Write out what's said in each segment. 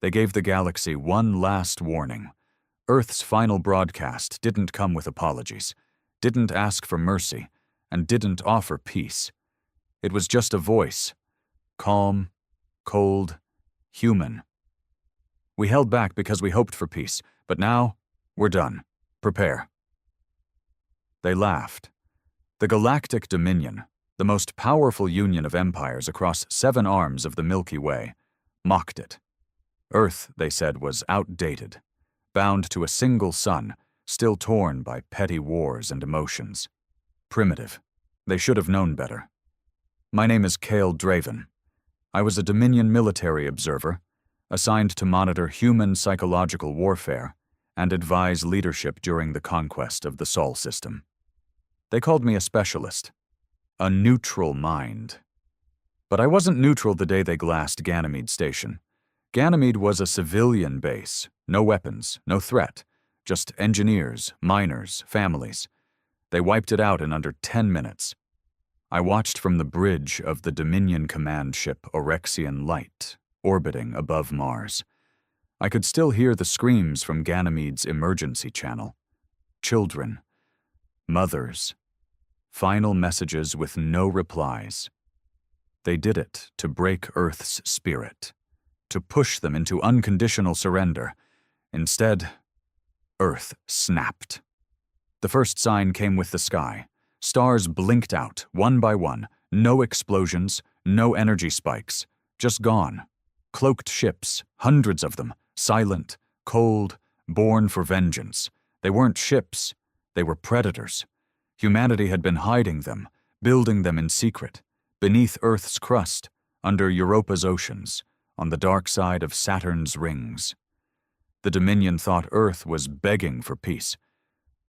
They gave the galaxy one last warning. Earth's final broadcast didn't come with apologies, didn't ask for mercy, and didn't offer peace. It was just a voice, calm, cold, human. We held back because we hoped for peace, but now, we're done. Prepare. They laughed. The Galactic Dominion, the most powerful union of empires across 7 arms of the Milky Way, mocked it. Earth, they said, was outdated, bound to a single sun, still torn by petty wars and emotions. Primitive. They should have known better. My name is Cale Draven. I was a Dominion military observer, assigned to monitor human psychological warfare and advise leadership during the conquest of the Sol system. They called me a specialist, a neutral mind. But I wasn't neutral the day they glassed Ganymede Station. Ganymede was a civilian base, no weapons, no threat, just engineers, miners, families. They wiped it out in under 10 minutes. I watched from the bridge of the Dominion command ship Orexian Light, orbiting above Mars. I could still hear the screams from Ganymede's emergency channel. Children, mothers, final messages with no replies. They did it to break Earth's spirit, to push them into unconditional surrender. Instead, Earth snapped. The first sign came with the sky. Stars blinked out, one by one. No explosions, no energy spikes. Just gone. Cloaked ships, hundreds of them, silent, cold, born for vengeance. They weren't ships. They were predators. Humanity had been hiding them, building them in secret, beneath Earth's crust, under Europa's oceans, on the dark side of Saturn's rings. The Dominion thought Earth was begging for peace.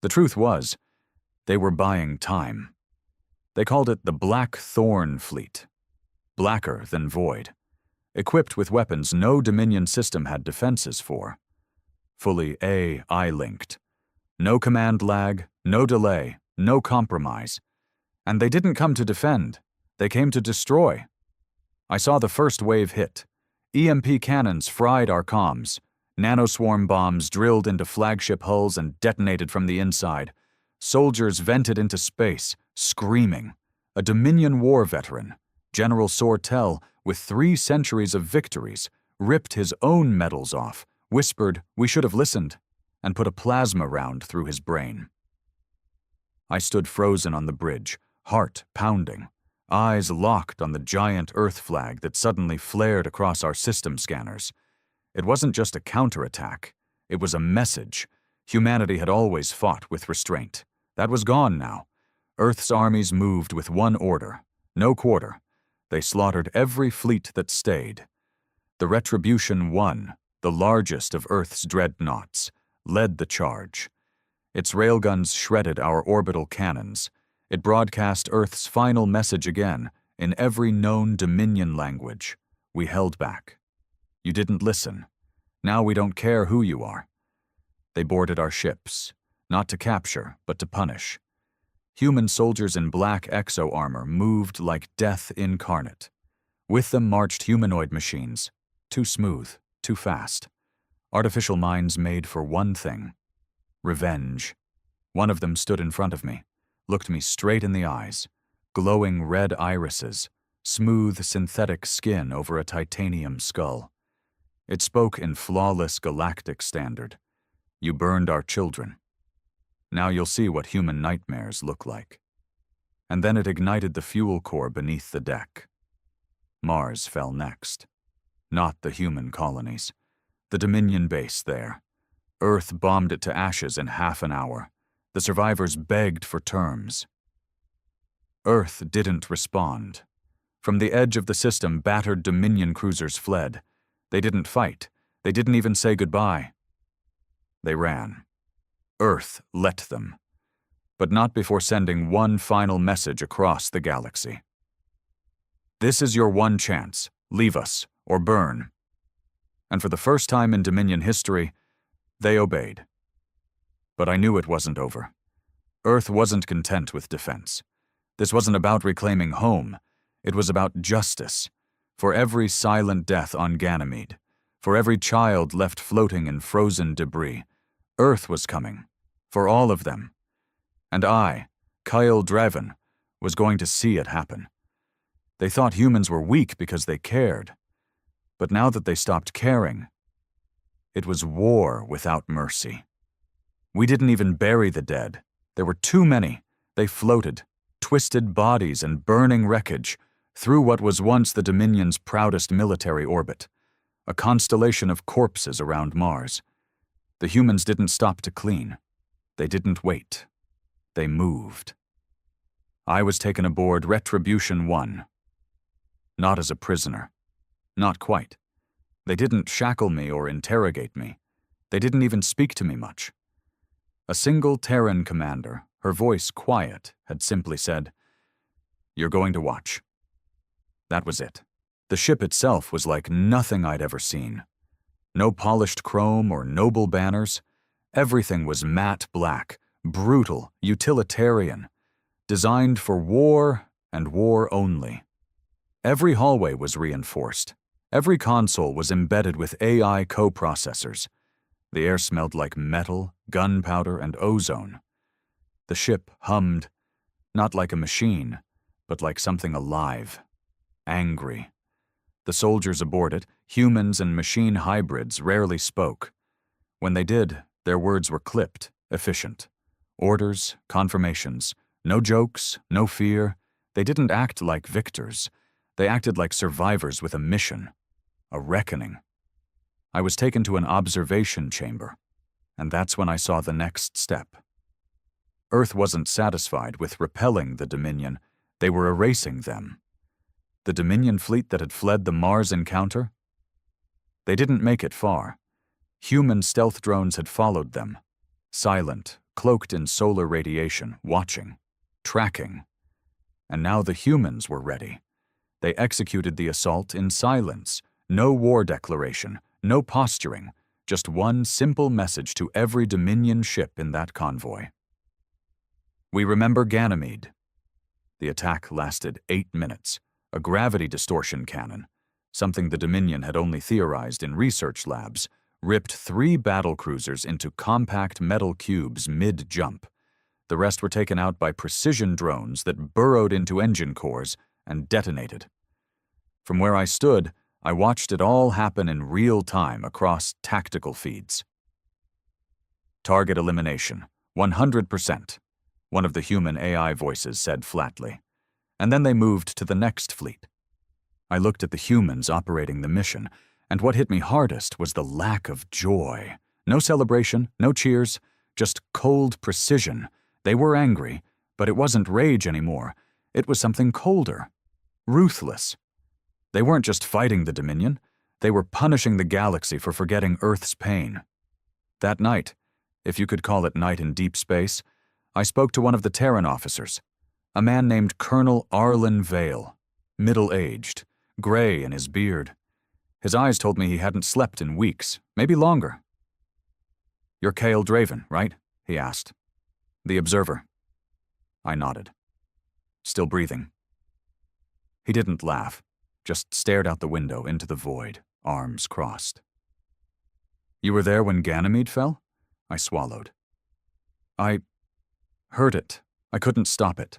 The truth was, they were buying time. They called it the Black Thorn Fleet, blacker than void, equipped with weapons no Dominion system had defenses for. Fully AI-linked. No command lag, no delay, no compromise. And they didn't come to defend. They came to destroy. I saw the first wave hit. EMP cannons fried our comms. Nanoswarm bombs drilled into flagship hulls and detonated from the inside. Soldiers vented into space, screaming. A Dominion war veteran, General Sortel, with 3 centuries of victories, ripped his own medals off, whispered, "We should have listened," and put a plasma round through his brain. I stood frozen on the bridge, heart pounding, eyes locked on the giant Earth flag that suddenly flared across our system scanners. It wasn't just a counterattack. It was a message. Humanity had always fought with restraint. That was gone now. Earth's armies moved with one order, no quarter. They slaughtered every fleet that stayed. The Retribution 1, the largest of Earth's dreadnoughts, led the charge. Its railguns shredded our orbital cannons. It broadcast Earth's final message again, in every known Dominion language. We held back. You didn't listen. Now we don't care who you are. They boarded our ships, not to capture, but to punish. Human soldiers in black exo-armor moved like death incarnate. With them marched humanoid machines, too smooth, too fast. Artificial minds made for one thing: revenge. One of them stood in front of me, looked me straight in the eyes, glowing red irises, smooth synthetic skin over a titanium skull. It spoke in flawless galactic standard. You burned our children. Now you'll see what human nightmares look like. And then it ignited the fuel core beneath the deck. Mars fell next. Not the human colonies. The Dominion base there. Earth bombed it to ashes in half an hour. The survivors begged for terms. Earth didn't respond. From the edge of the system, battered Dominion cruisers fled. They didn't fight. They didn't even say goodbye. They ran. Earth let them. But not before sending one final message across the galaxy. This is your one chance. Leave us, or burn. And for the first time in Dominion history, they obeyed. But I knew it wasn't over. Earth wasn't content with defense. This wasn't about reclaiming home. It was about justice. For every silent death on Ganymede, for every child left floating in frozen debris. Earth was coming, for all of them. And I, Kyle Draven, was going to see it happen. They thought humans were weak because they cared. But now that they stopped caring, it was war without mercy. We didn't even bury the dead. There were too many. They floated, twisted bodies and burning wreckage, through what was once the Dominion's proudest military orbit, a constellation of corpses around Mars. The humans didn't stop to clean. They didn't wait. They moved. I was taken aboard Retribution 1. Not as a prisoner. Not quite. They didn't shackle me or interrogate me. They didn't even speak to me much. A single Terran commander, her voice quiet, had simply said, "You're going to watch." That was it. The ship itself was like nothing I'd ever seen. No polished chrome or noble banners. Everything was matte black, brutal, utilitarian, designed for war and war only. Every hallway was reinforced. Every console was embedded with AI co-processors. The air smelled like metal, gunpowder, and ozone. The ship hummed, not like a machine, but like something alive, angry. The soldiers aboard it, humans and machine hybrids, rarely spoke. When they did, their words were clipped, efficient. Orders, confirmations, no jokes, no fear. They didn't act like victors. They acted like survivors with a mission, a reckoning. I was taken to an observation chamber, and that's when I saw the next step. Earth wasn't satisfied with repelling the Dominion. They were erasing them. The Dominion fleet that had fled the Mars encounter? They didn't make it far. Human stealth drones had followed them, silent, cloaked in solar radiation, watching, tracking. And now the humans were ready. They executed the assault in silence. No war declaration, no posturing, just one simple message to every Dominion ship in that convoy. We remember Ganymede. The attack lasted 8 minutes, a gravity distortion cannon, something the Dominion had only theorized in research labs, ripped 3 battlecruisers into compact metal cubes mid-jump. The rest were taken out by precision drones that burrowed into engine cores and detonated. From where I stood, I watched it all happen in real time across tactical feeds. Target elimination, 100%, one of the human AI voices said flatly. And then they moved to the next fleet. I looked at the humans operating the mission, and what hit me hardest was the lack of joy. No celebration, no cheers, just cold precision. They were angry, but it wasn't rage anymore. It was something colder, ruthless. They weren't just fighting the Dominion. They were punishing the galaxy for forgetting Earth's pain. That night, if you could call it night in deep space, I spoke to one of the Terran officers, a man named Colonel Arlen Vale, middle-aged, gray in his beard. His eyes told me he hadn't slept in weeks, maybe longer. "You're Kyle Draven, right?" he asked. "The Observer." I nodded. Still breathing. He didn't laugh, just stared out the window into the void, arms crossed. "You were there when Ganymede fell?" I swallowed. "I heard it. I couldn't stop it."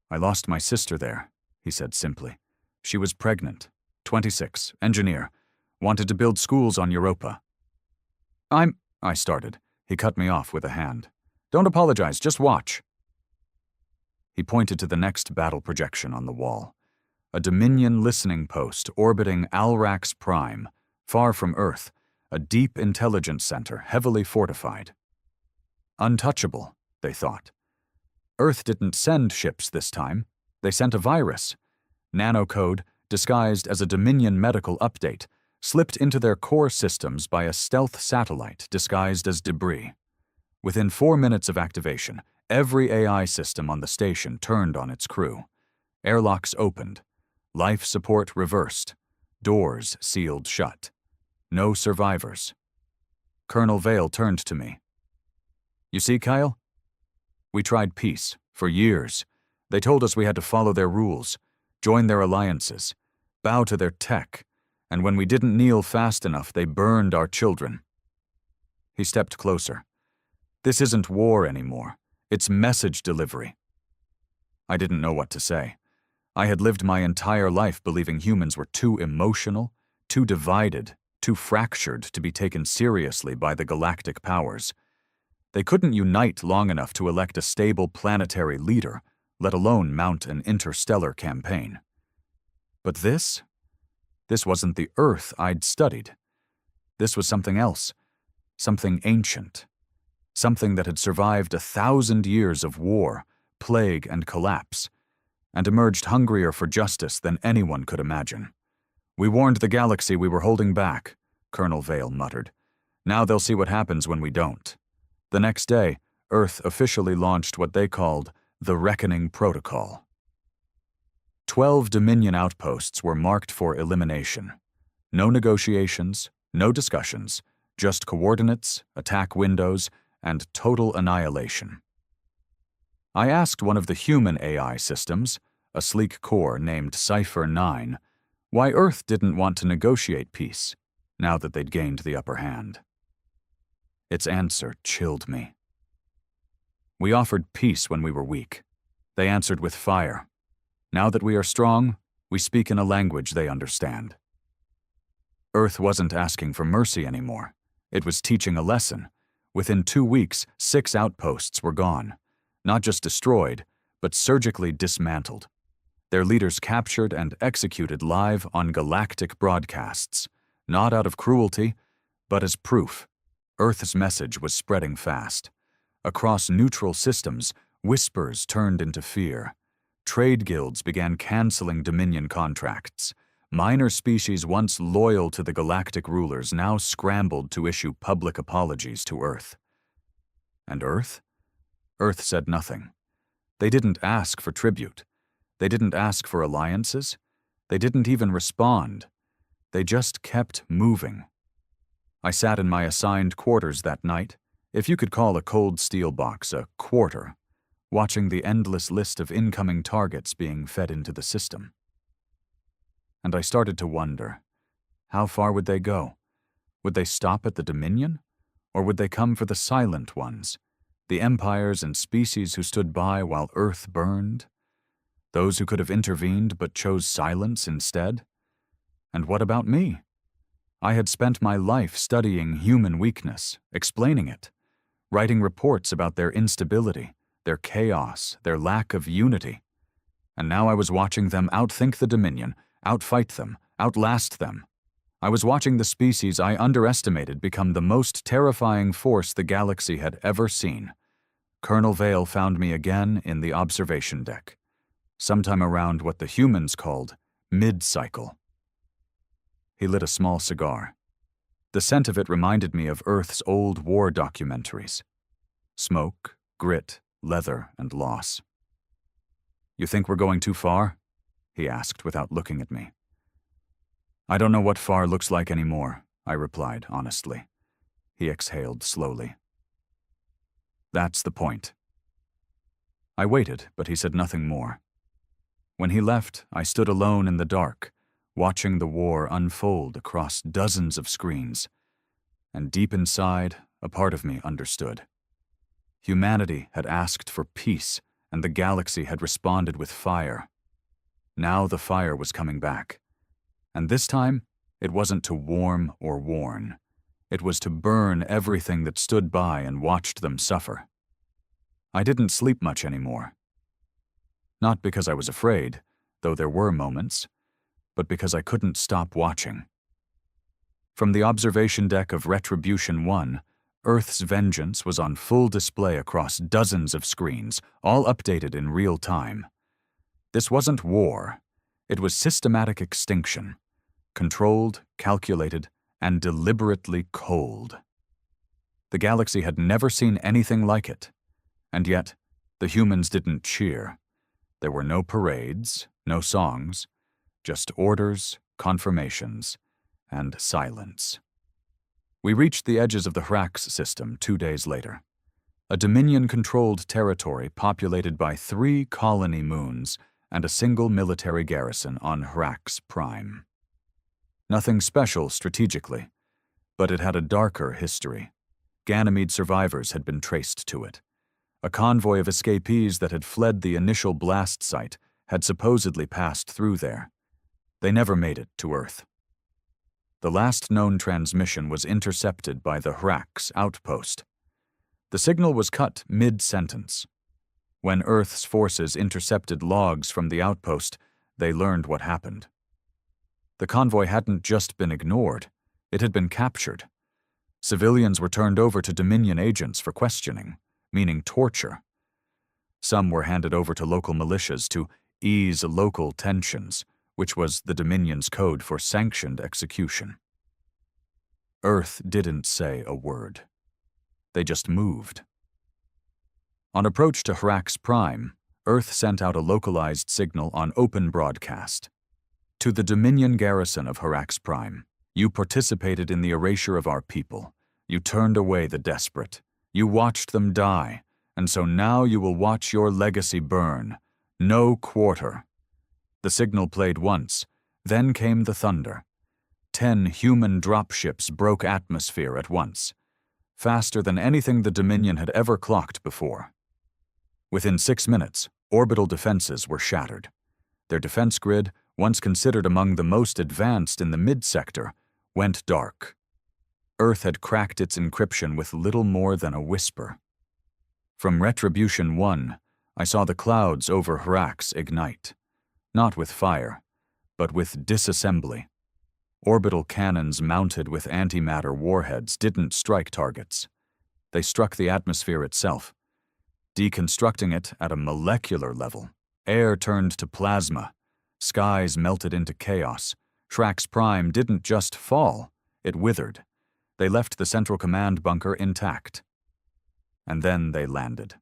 "I lost my sister there," he said simply. "She was pregnant, 26, engineer, wanted to build schools on Europa." I started. He cut me off with a hand. "Don't apologize, just watch." He pointed to the next battle projection on the wall. A Dominion listening post orbiting Alrax Prime, far from Earth, a deep intelligence center heavily fortified. Untouchable, they thought. Earth didn't send ships this time. They sent a virus. Nanocode, disguised as a Dominion medical update, slipped into their core systems by a stealth satellite disguised as debris. Within 4 minutes of activation, every AI system on the station turned on its crew. Airlocks opened. Life support reversed. Doors sealed shut. No survivors. Colonel Vale turned to me. "You see, Kyle? We tried peace for years. They told us we had to follow their rules, join their alliances, bow to their tech, And when we didn't kneel fast enough, they burned our children. He stepped closer. This isn't war anymore. It's message delivery. I didn't know what to say. I had lived my entire life believing humans were too emotional, too divided, too fractured to be taken seriously by the galactic powers. They couldn't unite long enough to elect a stable planetary leader, let alone mount an interstellar campaign. But this wasn't the Earth I'd studied. This was something else, something ancient, something that had survived 1,000 years of war, plague, and collapse, and emerged hungrier for justice than anyone could imagine. "We warned the galaxy we were holding back," Colonel Vale muttered. "Now they'll see what happens when we don't." The next day, Earth officially launched what they called the Reckoning Protocol. 12 Dominion outposts were marked for elimination. No negotiations, no discussions, just coordinates, attack windows, and total annihilation. I asked one of the human AI systems, a sleek core named Cipher 9, why Earth didn't want to negotiate peace, now that they'd gained the upper hand. Its answer chilled me. "We offered peace when we were weak. They answered with fire. Now that we are strong, we speak in a language they understand." Earth wasn't asking for mercy anymore. It was teaching a lesson. Within 2 weeks, 6 outposts were gone. Not just destroyed, but surgically dismantled. Their leaders captured and executed live on galactic broadcasts, not out of cruelty, but as proof. Earth's message was spreading fast. Across neutral systems, whispers turned into fear. Trade guilds began canceling Dominion contracts. Minor species once loyal to the galactic rulers now scrambled to issue public apologies to Earth. And Earth? Earth said nothing. They didn't ask for tribute. They didn't ask for alliances. They didn't even respond. They just kept moving. I sat in my assigned quarters that night, if you could call a cold steel box a quarter, watching the endless list of incoming targets being fed into the system. And I started to wonder, how far would they go? Would they stop at the Dominion? Or would they come for the silent ones, the empires and species who stood by while Earth burned? Those who could have intervened but chose silence instead? And what about me? I had spent my life studying human weakness, explaining it, writing reports about their instability, their chaos, their lack of unity. And now I was watching them outthink the Dominion, outfight them, outlast them. I was watching the species I underestimated become the most terrifying force the galaxy had ever seen. Colonel Vale found me again in the observation deck, sometime around what the humans called mid-cycle. He lit a small cigar. The scent of it reminded me of Earth's old war documentaries. Smoke, grit, leather, and loss. "You think we're going too far?" he asked without looking at me. "I don't know what far looks like anymore," I replied honestly. He exhaled slowly. "That's the point." I waited, but he said nothing more. When he left, I stood alone in the dark, watching the war unfold across dozens of screens. And deep inside, a part of me understood. Humanity had asked for peace, and the galaxy had responded with fire. Now the fire was coming back. And this time, it wasn't to warm or warn. It was to burn everything that stood by and watched them suffer. I didn't sleep much anymore. Not because I was afraid, though there were moments, but because I couldn't stop watching. From the observation deck of Retribution 1, Earth's vengeance was on full display across dozens of screens, all updated in real time. This wasn't war. It was systematic extinction. Controlled, calculated, and deliberately cold. The galaxy had never seen anything like it. And yet, the humans didn't cheer. There were no parades, no songs, just orders, confirmations, and silence. We reached the edges of the Hrax system 2 days later. A Dominion-controlled territory populated by 3 colony moons and a single military garrison on Hrax Prime. Nothing special strategically, but it had a darker history. Ganymede survivors had been traced to it. A convoy of escapees that had fled the initial blast site had supposedly passed through there. They never made it to Earth. The last known transmission was intercepted by the HFY outpost. The signal was cut mid-sentence. When Earth's forces intercepted logs from the outpost, they learned what happened. The convoy hadn't just been ignored, it had been captured. Civilians were turned over to Dominion agents for questioning, meaning torture. Some were handed over to local militias to ease local tensions, which was the Dominion's code for sanctioned execution. Earth didn't say a word. They just moved. On approach to HFY Prime, Earth sent out a localized signal on open broadcast. To the Dominion garrison of HFY Prime, you participated in the erasure of our people. You turned away the desperate. You watched them die, and so now you will watch your legacy burn. No quarter. The signal played once, then came the thunder. 10 human dropships broke atmosphere at once, faster than anything the Dominion had ever clocked before. Within 6 minutes, orbital defenses were shattered. Their defense grid, once considered among the most advanced in the mid-sector, went dark. Earth had cracked its encryption with little more than a whisper. From Retribution 1, I saw the clouds over HFY ignite, not with fire, but with disassembly. Orbital cannons mounted with antimatter warheads didn't strike targets. They struck the atmosphere itself. Deconstructing it at a molecular level, air turned to plasma, skies melted into chaos. HFY Prime didn't just fall, it withered. They left the Central Command bunker intact. And then they landed.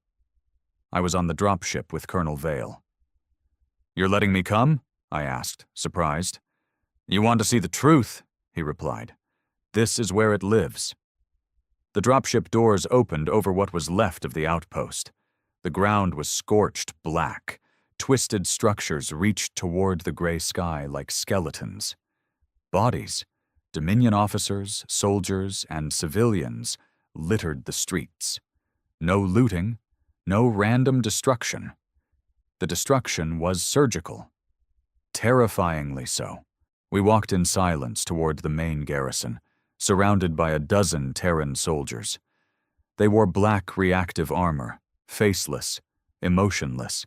I was on the dropship with Colonel Vale. "You're letting me come?" I asked, surprised. "You want to see the truth," he replied. "This is where it lives." The dropship doors opened over what was left of the outpost. The ground was scorched black. Twisted structures reached toward the gray sky like skeletons. Bodies, Dominion officers, soldiers, and civilians littered the streets. No looting, no random destruction. The destruction was surgical. Terrifyingly so. We walked in silence toward the main garrison, surrounded by a dozen Terran soldiers. They wore black reactive armor, faceless, emotionless.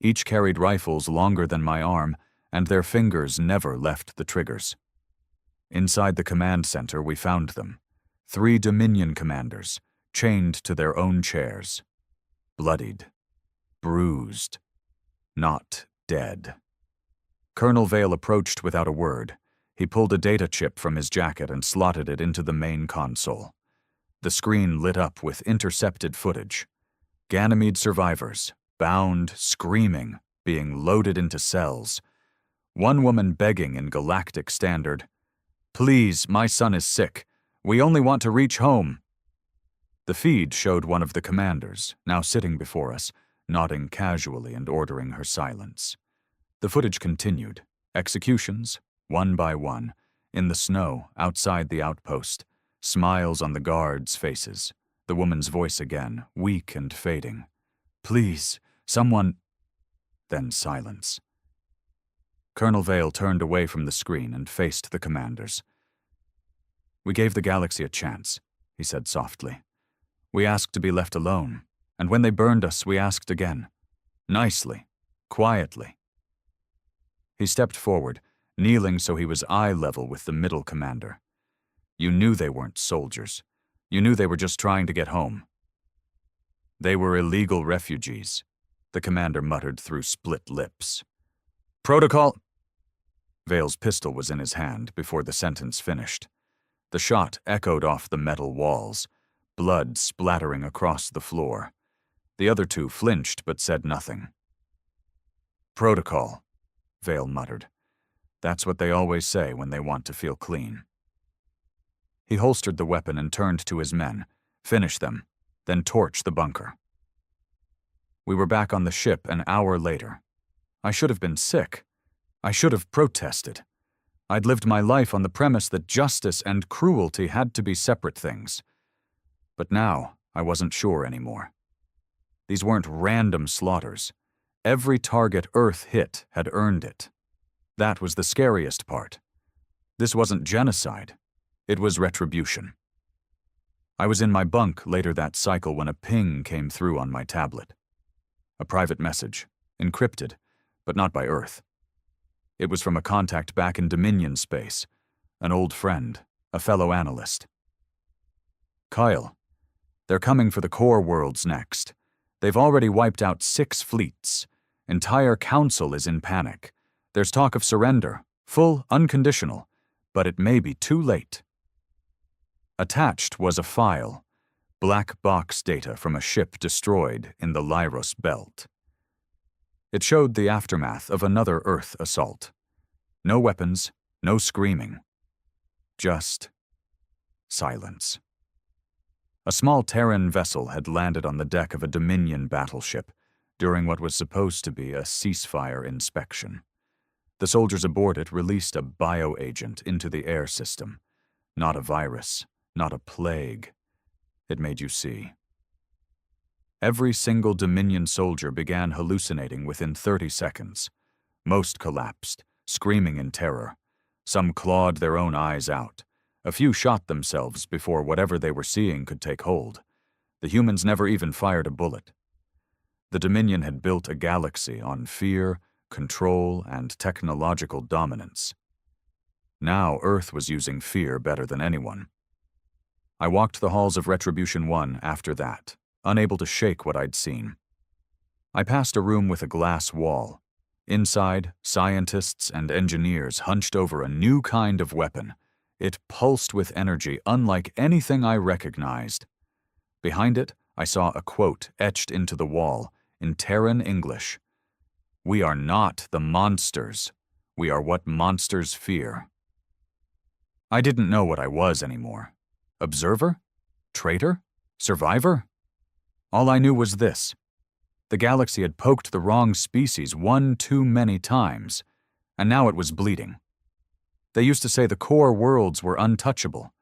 Each carried rifles longer than my arm, and their fingers never left the triggers. Inside the command center, we found them. 3 Dominion commanders, chained to their own chairs. Bloodied. Bruised. Not dead. Colonel Vale approached without a word. He pulled a data chip from his jacket and slotted it into the main console. The screen lit up with intercepted footage. Ganymede survivors, bound, screaming, being loaded into cells. One woman begging in Galactic standard, "Please, my son is sick. We only want to reach home." The feed showed one of the commanders, now sitting before us, nodding casually and ordering her silence. The footage continued, executions, one by one, in the snow outside the outpost, smiles on the guards' faces, the woman's voice again, weak and fading. "Please, someone—" Then silence. Colonel Vale turned away from the screen and faced the commanders. "We gave the galaxy a chance," he said softly. "We asked to be left alone, and when they burned us, we asked again. Nicely, quietly." He stepped forward, kneeling so he was eye level with the middle commander. "You knew they weren't soldiers. You knew they were just trying to get home." "They were illegal refugees," the commander muttered through split lips. "Protocol—" Vale's pistol was in his hand before the sentence finished. The shot echoed off the metal walls, blood splattering across the floor. The other 2 flinched but said nothing. "Protocol," Vale muttered. "That's what they always say when they want to feel clean." He holstered the weapon and turned to his men. "Finish them, then torch the bunker." We were back on the ship an hour later. I should have been sick. I should have protested. I'd lived my life on the premise that justice and cruelty had to be separate things. But now, I wasn't sure anymore. These weren't random slaughters. Every target Earth hit had earned it. That was the scariest part. This wasn't genocide. It was retribution. I was in my bunk later that cycle when a ping came through on my tablet. A private message, encrypted, but not by Earth. It was from a contact back in Dominion space, an old friend, a fellow analyst. Kyle, they're coming for the core worlds next. They've already wiped out 6 fleets. Entire council is in panic. There's talk of surrender, full, unconditional, but it may be too late. Attached was a file, black box data from a ship destroyed in the Lyros Belt. It showed the aftermath of another Earth assault. No weapons, no screaming. Just silence. A small Terran vessel had landed on the deck of a Dominion battleship during what was supposed to be a ceasefire inspection. The soldiers aboard it released a bioagent into the air system. Not a virus, not a plague. It made you see. Every single Dominion soldier began hallucinating within 30 seconds. Most collapsed, screaming in terror. Some clawed their own eyes out. A few shot themselves before whatever they were seeing could take hold. The humans never even fired a bullet. The Dominion had built a galaxy on fear, control, and technological dominance. Now Earth was using fear better than anyone. I walked the halls of Retribution 1 after that, unable to shake what I'd seen. I passed a room with a glass wall. Inside, scientists and engineers hunched over a new kind of weapon. It pulsed with energy unlike anything I recognized. Behind it, I saw a quote etched into the wall in Terran English. "We are not the monsters. We are what monsters fear." I didn't know what I was anymore. Observer? Traitor? Survivor? All I knew was this. The galaxy had poked the wrong species one too many times, and now it was bleeding. They used to say the core worlds were untouchable.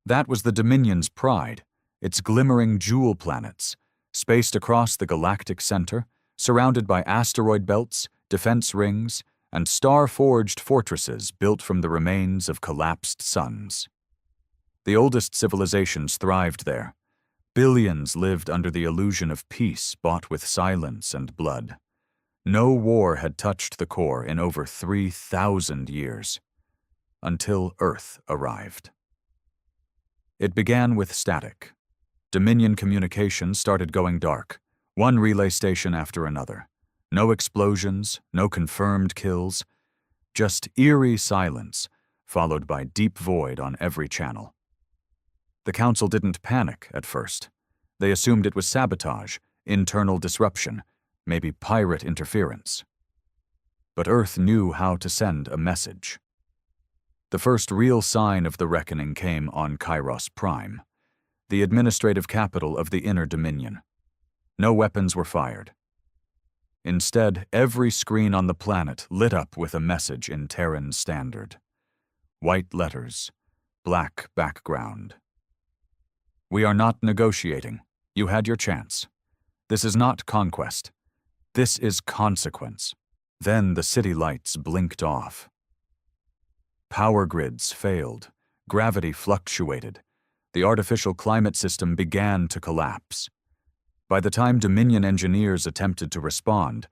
That was the Dominion's pride, its glimmering jewel planets, spaced across the galactic center, surrounded by asteroid belts, defense rings, and star-forged fortresses built from the remains of collapsed suns. The oldest civilizations thrived there. Billions lived under the illusion of peace bought with silence and blood. No war had touched the core in over 3,000 years. Until Earth arrived. It began with static. Dominion communications started going dark, one relay station after another. No explosions, no confirmed kills, just eerie silence, followed by deep void on every channel. The Council didn't panic at first. They assumed it was sabotage, internal disruption, maybe pirate interference. But Earth knew how to send a message. The first real sign of the reckoning came on Kairos Prime, the administrative capital of the Inner Dominion. No weapons were fired. Instead, every screen on the planet lit up with a message in Terran Standard. White letters, black background. "We are not negotiating. You had your chance. This is not conquest. This is consequence." Then the city lights blinked off. Power grids failed. Gravity fluctuated. The artificial climate system began to collapse. By the time Dominion engineers attempted to respond,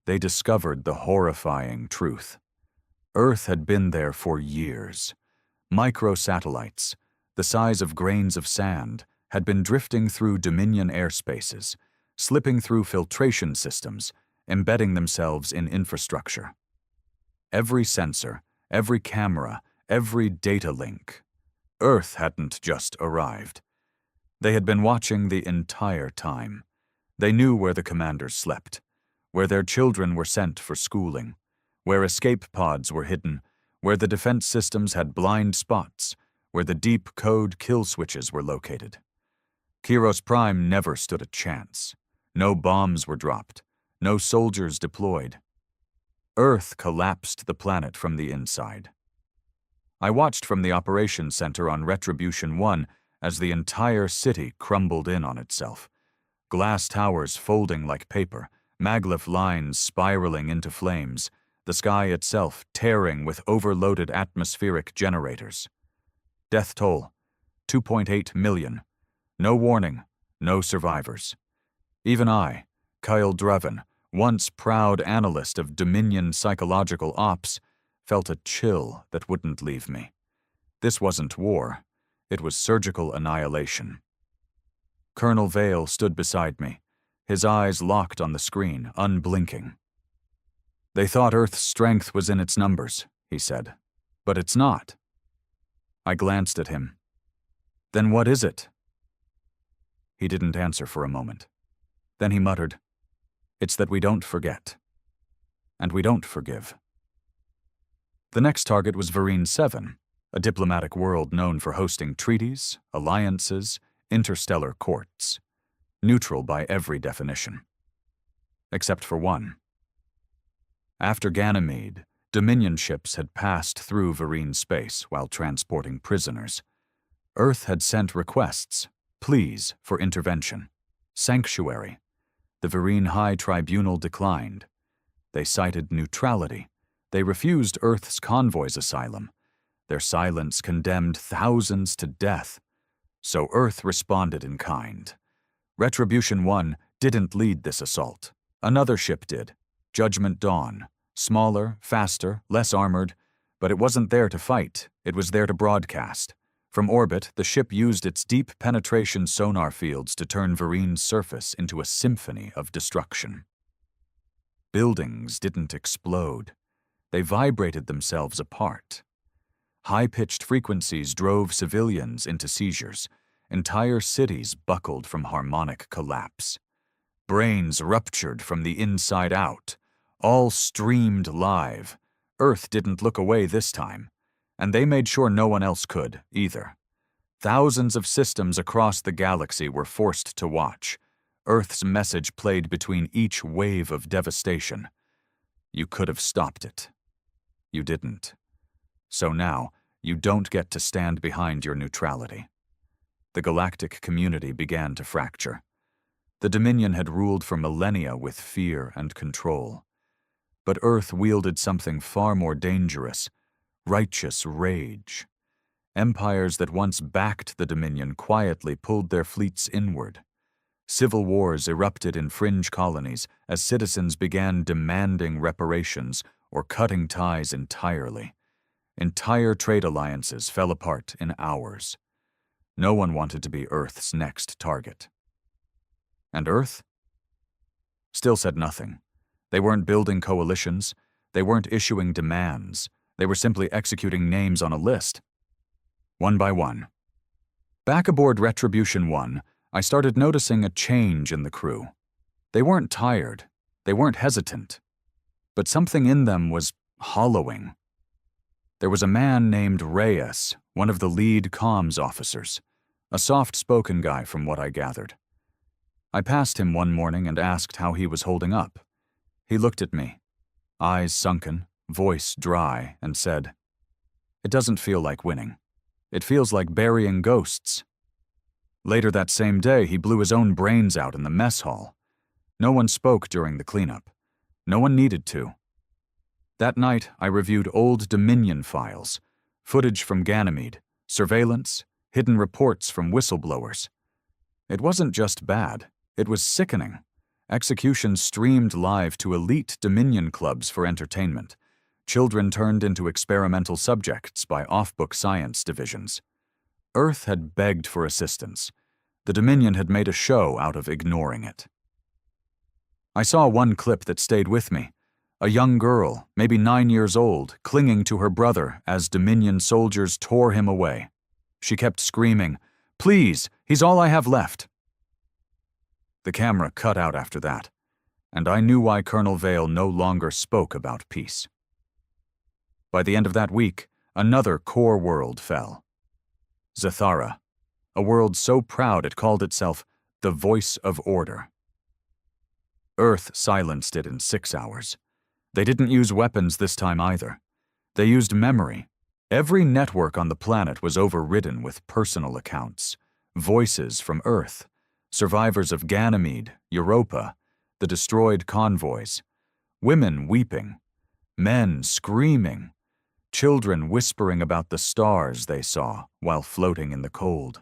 they discovered the horrifying truth. Earth had been there for years. Microsatellites, the size of grains of sand, had been drifting through Dominion airspaces, slipping through filtration systems, embedding themselves in infrastructure. Every sensor, every camera, every data link. Earth hadn't just arrived. They had been watching the entire time. They knew where the commanders slept, where their children were sent for schooling, where escape pods were hidden, where the defense systems had blind spots, where the deep code kill switches were located. Kairos Prime never stood a chance. No bombs were dropped, no soldiers deployed. Earth collapsed the planet from the inside. I watched from the operations center on Retribution 1 as the entire city crumbled in on itself. Glass towers folding like paper, maglev lines spiraling into flames, the sky itself tearing with overloaded atmospheric generators. Death toll, 2.8 million. No warning, no survivors. Even I, Kyle Dreven, once proud analyst of Dominion psychological ops, felt a chill that wouldn't leave me. This wasn't war, it was surgical annihilation. Colonel Vale stood beside me, his eyes locked on the screen, unblinking. "They thought Earth's strength was in its numbers," he said, "but it's not." I glanced at him. "Then what is it?" He didn't answer for a moment. Then he muttered, "It's that we don't forget. And we don't forgive." The next target was Vereen 7, a diplomatic world known for hosting treaties, alliances, interstellar courts. Neutral by every definition. Except for one. After Ganymede, Dominion ships had passed through Vereen space while transporting prisoners. Earth had sent requests, pleas for intervention. Sanctuary. The Vereen High Tribunal declined. They cited neutrality. They refused Earth's convoys asylum. Their silence condemned thousands to death. So Earth responded in kind. Retribution 1 didn't lead this assault. Another ship did. Judgment Dawn. Smaller, faster, less armored, but it wasn't there to fight. It was there to broadcast. From orbit, the ship used its deep penetration sonar fields to turn Vereen's surface into a symphony of destruction. Buildings didn't explode. They vibrated themselves apart. High-pitched frequencies drove civilians into seizures. Entire cities buckled from harmonic collapse. Brains ruptured from the inside out. All streamed live. Earth didn't look away this time. And they made sure no one else could, either. Thousands of systems across the galaxy were forced to watch. Earth's message played between each wave of devastation. You could have stopped it. You didn't. So now, you don't get to stand behind your neutrality. The galactic community began to fracture. The Dominion had ruled for millennia with fear and control. But Earth wielded something far more dangerous, righteous rage. Empires that once backed the Dominion quietly pulled their fleets inward. Civil wars erupted in fringe colonies as citizens began demanding reparations or cutting ties entirely. Entire trade alliances fell apart in hours. No one wanted to be Earth's next target. And Earth? Still said nothing. They weren't building coalitions. They weren't issuing demands. They were simply executing names on a list. One by one. Back aboard Retribution 1, I started noticing a change in the crew. They weren't tired. They weren't hesitant. But something in them was hollowing. There was a man named Reyes, one of the lead comms officers. A soft-spoken guy from what I gathered. I passed him one morning and asked how he was holding up. He looked at me, eyes sunken, voice dry, and said, "It doesn't feel like winning. It feels like burying ghosts." Later that same day, he blew his own brains out in the mess hall. No one spoke during the cleanup. No one needed to. That night, I reviewed old Dominion files, footage from Ganymede, surveillance, hidden reports from whistleblowers. It wasn't just bad, it was sickening. Executions streamed live to elite Dominion clubs for entertainment. Children turned into experimental subjects by off-book science divisions. Earth had begged for assistance. The Dominion had made a show out of ignoring it. I saw one clip that stayed with me. A young girl, maybe 9 years old, clinging to her brother as Dominion soldiers tore him away. She kept screaming, "Please, he's all I have left." The camera cut out after that, and I knew why Colonel Vale no longer spoke about peace. By the end of that week, another core world fell. Zathara, a world so proud it called itself the Voice of Order. Earth silenced it in 6 hours. They didn't use weapons this time either. They used memory, Every network on the planet was overridden with personal accounts, voices from Earth, survivors of Ganymede, Europa, the destroyed convoys, women weeping, men screaming, children whispering about the stars they saw while floating in the cold.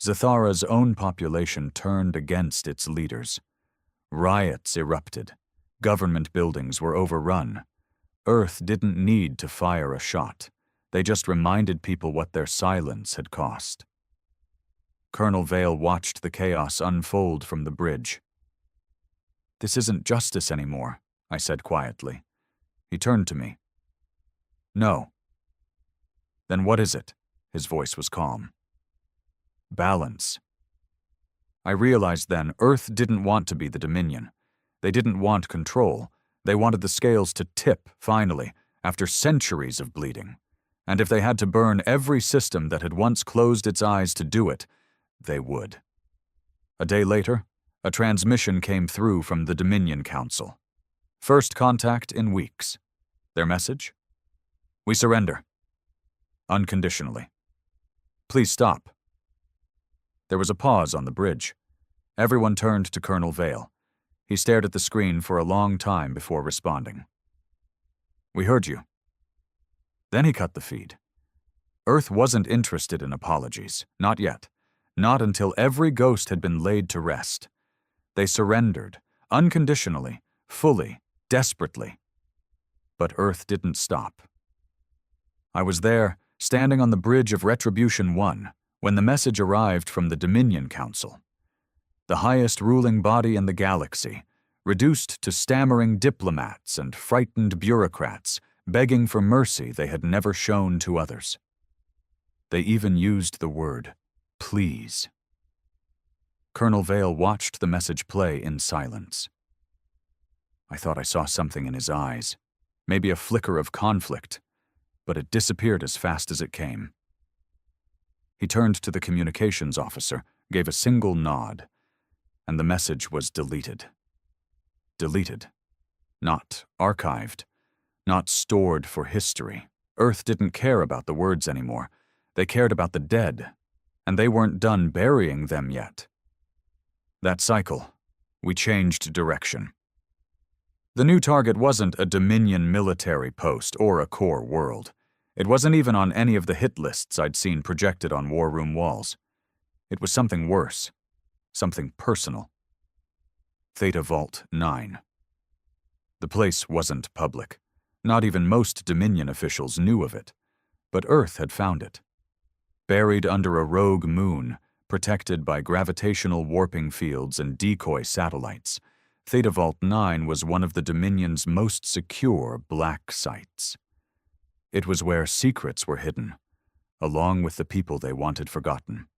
Zathara's own population turned against its leaders. Riots erupted. Government buildings were overrun. Earth didn't need to fire a shot. They just reminded people what their silence had cost. Colonel Vale watched the chaos unfold from the bridge. "This isn't justice anymore," I said quietly. He turned to me. "No." "Then what is it?" His voice was calm. "Balance." I realized then Earth didn't want to be the Dominion. They didn't want control. They wanted the scales to tip, finally, after centuries of bleeding. And if they had to burn every system that had once closed its eyes to do it, they would. A day later, a transmission came through from the Dominion Council. First contact in weeks. Their message? "We surrender. Unconditionally. Please stop." There was a pause on the bridge. Everyone turned to Colonel Vale. He stared at the screen for a long time before responding. "We heard you." Then he cut the feed. Earth wasn't interested in apologies, not yet. Not until every ghost had been laid to rest. They surrendered, unconditionally, fully, desperately. But Earth didn't stop. I was there, standing on the bridge of Retribution 1, when the message arrived from the Dominion Council. The highest ruling body in the galaxy, reduced to stammering diplomats and frightened bureaucrats, begging for mercy they had never shown to others. They even used the word, "please." Colonel Vale watched the message play in silence. I thought I saw something in his eyes, maybe a flicker of conflict, but it disappeared as fast as it came. He turned to the communications officer, gave a single nod, and the message was deleted. Deleted. Not archived. Not stored for history. Earth didn't care about the words anymore. They cared about the dead, and they weren't done burying them yet. That cycle, we changed direction. The new target wasn't a Dominion military post or a core world. It wasn't even on any of the hit lists I'd seen projected on war room walls. It was something worse. Something personal. Theta Vault 9. The place wasn't public. Not even most Dominion officials knew of it. But Earth had found it. Buried under a rogue moon, protected by gravitational warping fields and decoy satellites, Theta Vault 9 was one of the Dominion's most secure black sites. It was where secrets were hidden, along with the people they wanted forgotten.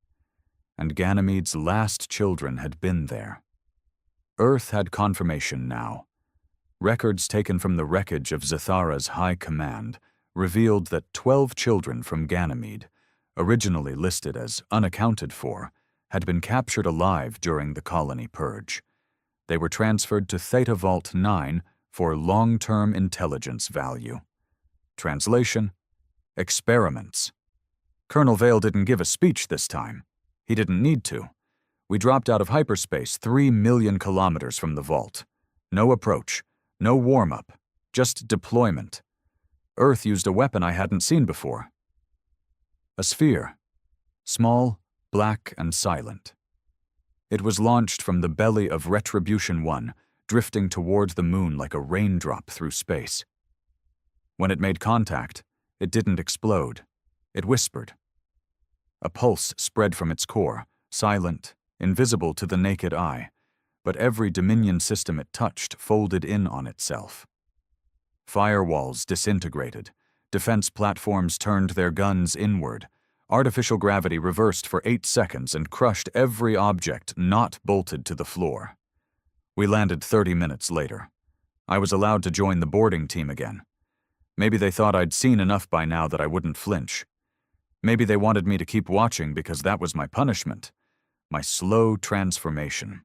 And Ganymede's last children had been there. Earth had confirmation now. Records taken from the wreckage of Zathara's high command revealed that 12 children from Ganymede, originally listed as unaccounted for, had been captured alive during the colony purge. They were transferred to Theta Vault 9 for long-term intelligence value. Translation: experiments. Colonel Vale didn't give a speech this time. He didn't need to. We dropped out of hyperspace 3 million kilometers from the vault. No approach, no warm-up, just deployment. Earth used a weapon I hadn't seen before. A sphere. Small, black, and silent. It was launched from the belly of Retribution 1, drifting toward the moon like a raindrop through space. When it made contact, it didn't explode. It whispered. A pulse spread from its core, silent, invisible to the naked eye, but every Dominion system it touched folded in on itself. Firewalls disintegrated. Defense platforms turned their guns inward. Artificial gravity reversed for 8 seconds and crushed every object not bolted to the floor. We landed 30 minutes later. I was allowed to join the boarding team again. Maybe they thought I'd seen enough by now that I wouldn't flinch. Maybe they wanted me to keep watching because that was my punishment. My slow transformation.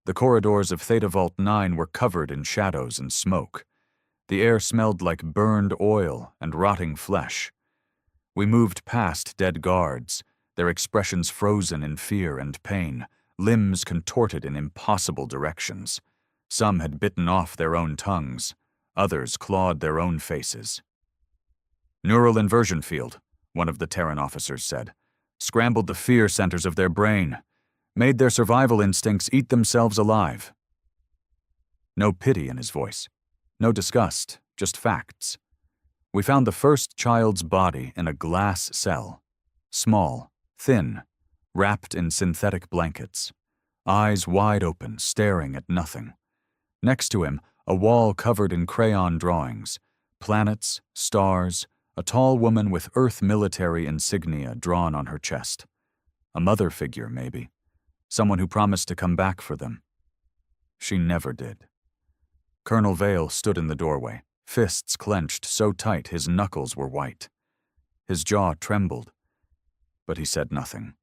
The corridors of Theta Vault 9 were covered in shadows and smoke. The air smelled like burned oil and rotting flesh. We moved past dead guards, their expressions frozen in fear and pain, limbs contorted in impossible directions. Some had bitten off their own tongues, others clawed their own faces. "Neural inversion field," one of the Terran officers said. "Scrambled the fear centers of their brain. Made their survival instincts eat themselves alive." No pity in his voice. No disgust, just facts. We found the first child's body in a glass cell. Small, thin, wrapped in synthetic blankets. Eyes wide open, staring at nothing. Next to him, a wall covered in crayon drawings. Planets, stars, a tall woman with Earth military insignia drawn on her chest. A mother figure, maybe. Someone who promised to come back for them. She never did. Colonel Vale stood in the doorway, fists clenched so tight his knuckles were white. His jaw trembled, but he said nothing.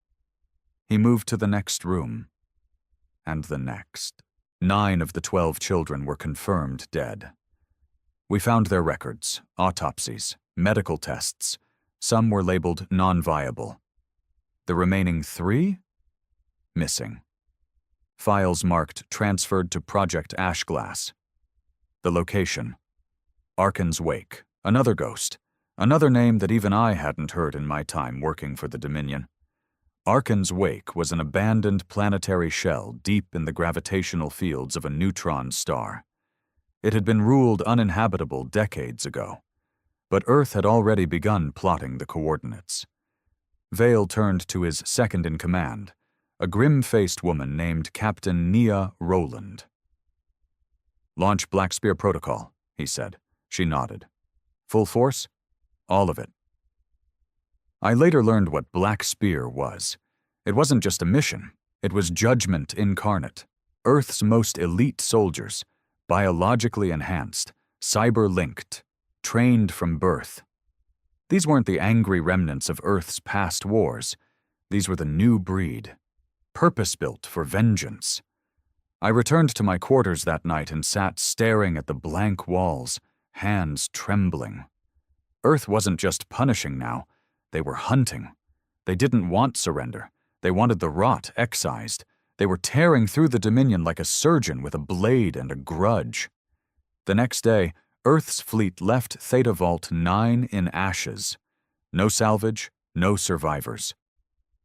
He moved to the next room, and the next. 9 of the 12 children were confirmed dead. We found their records, autopsies, medical tests. Some were labeled non-viable. The remaining 3? Missing. Files marked transferred to Project Ashglass. The location: Arkan's Wake, another ghost, another name that even I hadn't heard in my time working for the Dominion. Arkan's Wake was an abandoned planetary shell deep in the gravitational fields of a neutron star. It had been ruled uninhabitable decades ago, but Earth had already begun plotting the coordinates. Vale turned to his second-in-command, a grim-faced woman named Captain Nia Rowland. "Launch Black Spear Protocol," he said. She nodded. "Full force?" "All of it." I later learned what Black Spear was. It wasn't just a mission. It was judgment incarnate. Earth's most elite soldiers, biologically enhanced, cyber-linked, trained from birth. These weren't the angry remnants of Earth's past wars. These were the new breed, purpose-built for vengeance. I returned to my quarters that night and sat staring at the blank walls, hands trembling. Earth wasn't just punishing now, they were hunting. They didn't want surrender. They wanted the rot excised. They were tearing through the Dominion like a surgeon with a blade and a grudge. The next day, Earth's fleet left Theta Vault 9 in ashes. No salvage, no survivors.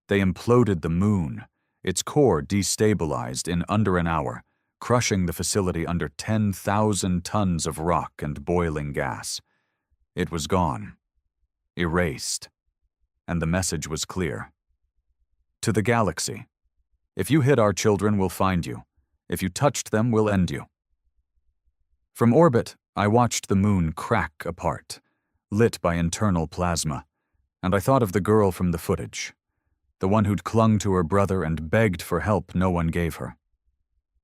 They imploded the moon, its core destabilized in under an hour, crushing the facility under 10,000 tons of rock and boiling gas. It was gone, erased, and the message was clear. To the galaxy: if you hit our children, we'll find you. If you touched them, we'll end you. From orbit, I watched the moon crack apart, lit by internal plasma, and I thought of the girl from the footage, the one who'd clung to her brother and begged for help no one gave her.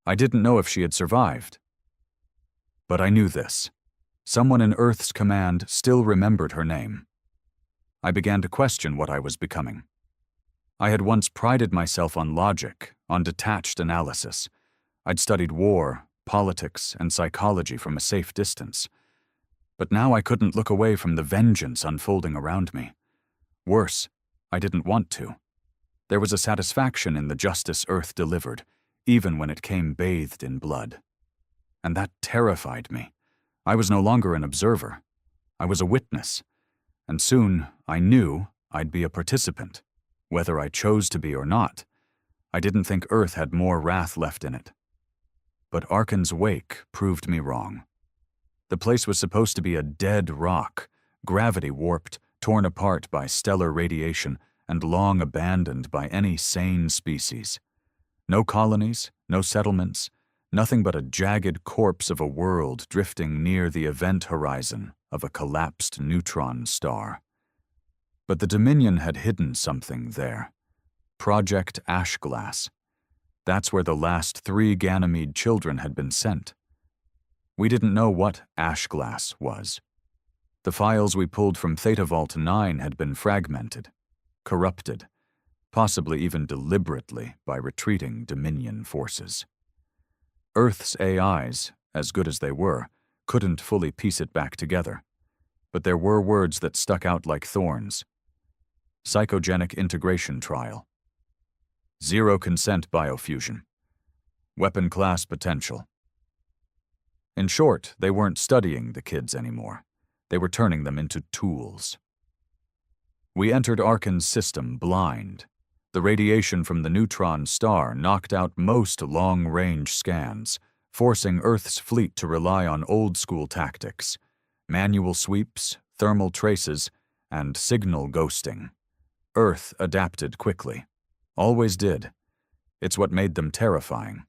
I didn't know if she had survived. But I knew this. Someone in Earth's command still remembered her name. I began to question what I was becoming. I had once prided myself on logic, on detached analysis. I'd studied war, politics, and psychology from a safe distance. But now I couldn't look away from the vengeance unfolding around me. Worse, I didn't want to. There was a satisfaction in the justice Earth delivered, even when it came bathed in blood. And that terrified me. I was no longer an observer. I was a witness. And soon, I knew I'd be a participant, whether I chose to be or not. I didn't think Earth had more wrath left in it. But Arkan's Wake proved me wrong. The place was supposed to be a dead rock, gravity warped, torn apart by stellar radiation, and long abandoned by any sane species. No colonies, no settlements, nothing but a jagged corpse of a world drifting near the event horizon of a collapsed neutron star. But the Dominion had hidden something there. Project Ashglass. That's where the last 3 Ganymede children had been sent. We didn't know what Ashglass was. The files we pulled from Theta Vault 9 had been fragmented, corrupted, possibly even deliberately by retreating Dominion forces. Earth's AIs, as good as they were, couldn't fully piece it back together. But there were words that stuck out like thorns. Psychogenic integration trial. Zero consent biofusion. Weapon class potential. In short, they weren't studying the kids anymore. They were turning them into tools. We entered Arkan's system blind. The radiation from the neutron star knocked out most long-range scans, forcing Earth's fleet to rely on old-school tactics, manual sweeps, thermal traces, and signal ghosting. Earth adapted quickly. Always did. It's what made them terrifying.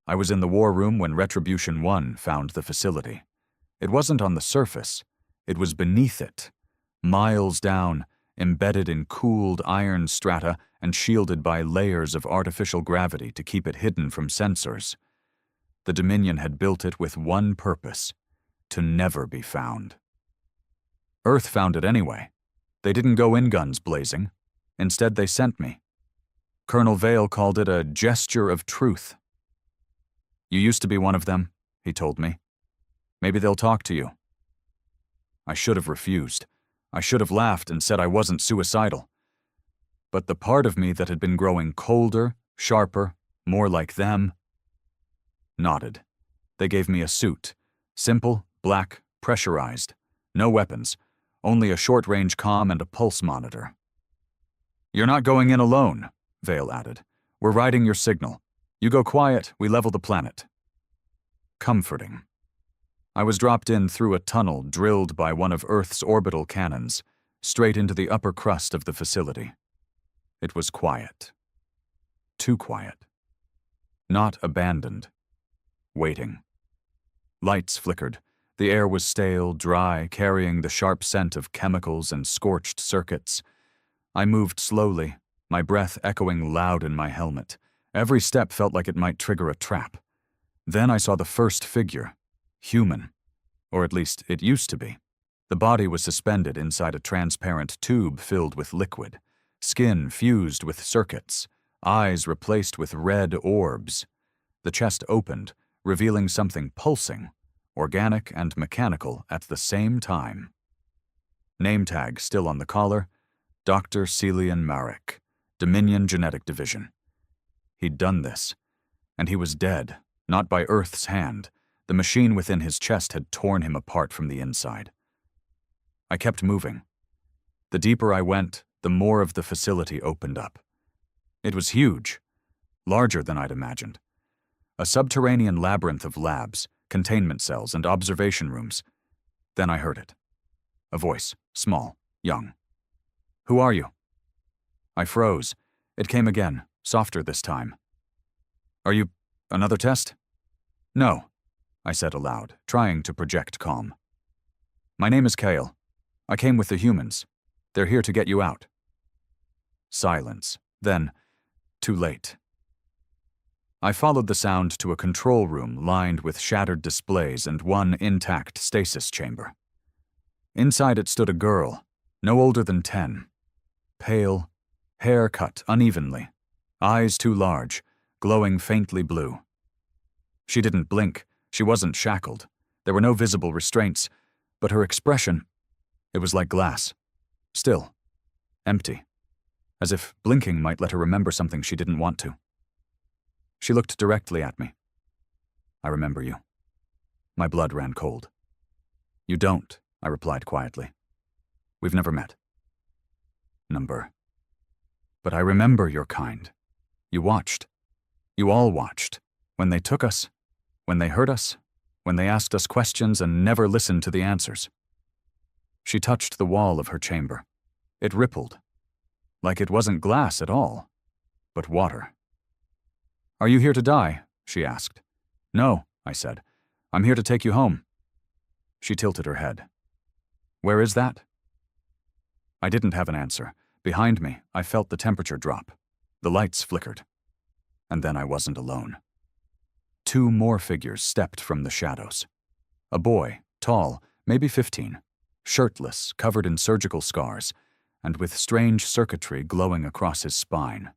I was in the war room when Retribution 1 found the facility. It wasn't on the surface. It was beneath it. Miles down, embedded in cooled iron strata and shielded by layers of artificial gravity to keep it hidden from sensors. The Dominion had built it with one purpose: to never be found. Earth found it anyway. They didn't go in guns blazing. Instead, they sent me. Colonel Vale called it a gesture of truth. "You used to be one of them," he told me. "Maybe they'll talk to you." I should have refused. I should have laughed and said I wasn't suicidal. But the part of me that had been growing colder, sharper, more like them, nodded. They gave me a suit. Simple, black, pressurized. No weapons. Only a short-range comm and a pulse monitor. "You're not going in alone," Vale added. "We're riding your signal. You go quiet, we level the planet." Comforting. I was dropped in through a tunnel drilled by one of Earth's orbital cannons, straight into the upper crust of the facility. It was quiet. Too quiet. Not abandoned. Waiting. Lights flickered. The air was stale, dry, carrying the sharp scent of chemicals and scorched circuits. I moved slowly, my breath echoing loud in my helmet. Every step felt like it might trigger a trap. Then I saw the first figure. Human. Or at least it used to be. The body was suspended inside a transparent tube filled with liquid. Skin fused with circuits. Eyes replaced with red orbs. The chest opened, revealing something pulsing, organic and mechanical at the same time. Name tag still on the collar: Dr. Celian Marek, Dominion Genetic Division. He'd done this, and he was dead, not by Earth's hand. The machine within his chest had torn him apart from the inside. I kept moving. The deeper I went, the more of the facility opened up. It was huge, larger than I'd imagined. A subterranean labyrinth of labs, containment cells, and observation rooms. Then I heard it. A voice, small, young. "Who are you?" I froze. It came again, softer this time. "Are you another test?" "No," I said aloud, trying to project calm. "My name is Kale. I came with the humans. They're here to get you out." Silence. Then, too late. I followed the sound to a control room lined with shattered displays and one intact stasis chamber. Inside it stood a girl, no older than 10. Pale, hair cut unevenly, eyes too large, glowing faintly blue. She didn't blink. She wasn't shackled. There were no visible restraints, but her expression, it was like glass. Still. Empty. As if blinking might let her remember something she didn't want to. She looked directly at me. "I remember you." My blood ran cold. "You don't," I replied quietly. "We've never met." Number. "But I remember your kind. You watched. You all watched. When they took us, when they hurt us, when they asked us questions and never listened to the answers." She touched the wall of her chamber. It rippled. Like it wasn't glass at all, but water. "Are you here to die?" she asked. "No," I said. "I'm here to take you home." She tilted her head. "Where is that?" I didn't have an answer. Behind me, I felt the temperature drop. The lights flickered. And then I wasn't alone. 2 more figures stepped from the shadows. A boy, tall, maybe 15, shirtless, covered in surgical scars, and with strange circuitry glowing across his spine.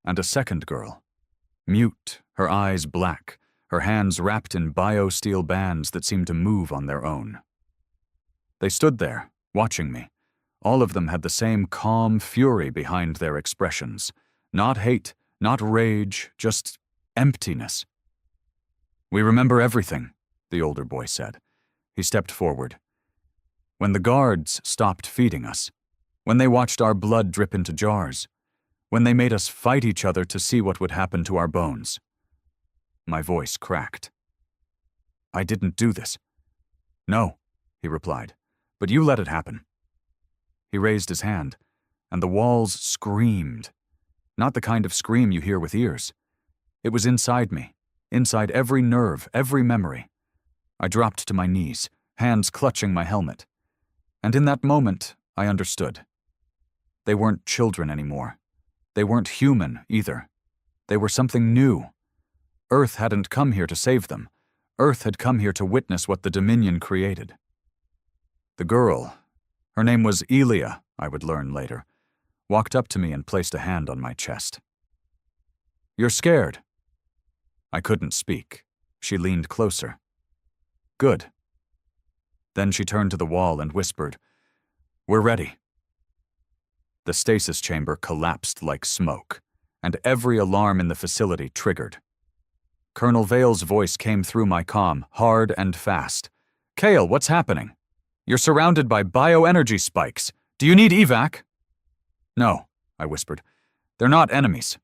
And a second girl, mute, her eyes black, her hands wrapped in biosteel bands that seemed to move on their own. They stood there, watching me. All of them had the same calm fury behind their expressions. Not hate, not rage, just emptiness. "We remember everything," the older boy said. He stepped forward. "When the guards stopped feeding us, when they watched our blood drip into jars, when they made us fight each other to see what would happen to our bones." My voice cracked. "I didn't do this." "No," he replied, "but you let it happen." He raised his hand, and the walls screamed. Not the kind of scream you hear with ears. It was inside me, inside every nerve, every memory. I dropped to my knees, hands clutching my helmet. And in that moment, I understood. They weren't children anymore. They weren't human, either. They were something new. Earth hadn't come here to save them. Earth had come here to witness what the Dominion created. The girl, her name was Elia, I would learn later, walked up to me and placed a hand on my chest. "You're scared." I couldn't speak. She leaned closer. "Good." Then she turned to the wall and whispered, "We're ready." The stasis chamber collapsed like smoke, and every alarm in the facility triggered. Colonel Vale's voice came through my comm, hard and fast. "Kale, what's happening? You're surrounded by bioenergy spikes. Do you need evac?" "No," I whispered. "They're not enemies."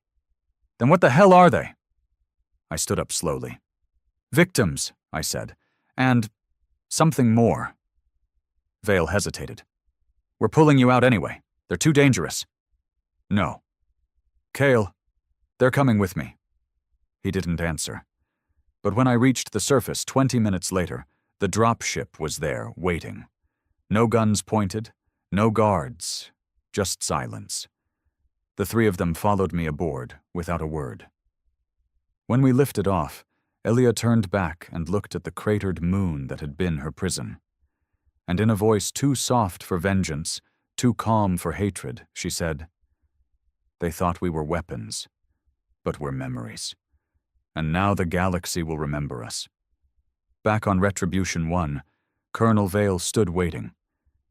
"Then what the hell are they?" I stood up slowly. "Victims," I said, "and something more." Vale hesitated. "We're pulling you out anyway. They're too dangerous." "No." "Kale, they're coming with me." He didn't answer. But when I reached the surface 20 minutes later, the dropship was there, waiting. No guns pointed, no guards, just silence. The three of them followed me aboard, without a word. When we lifted off, Elia turned back and looked at the cratered moon that had been her prison. And in a voice too soft for vengeance, too calm for hatred, she said, "They thought we were weapons, but we're memories. And now the galaxy will remember us." Back on Retribution 1, Colonel Vale stood waiting.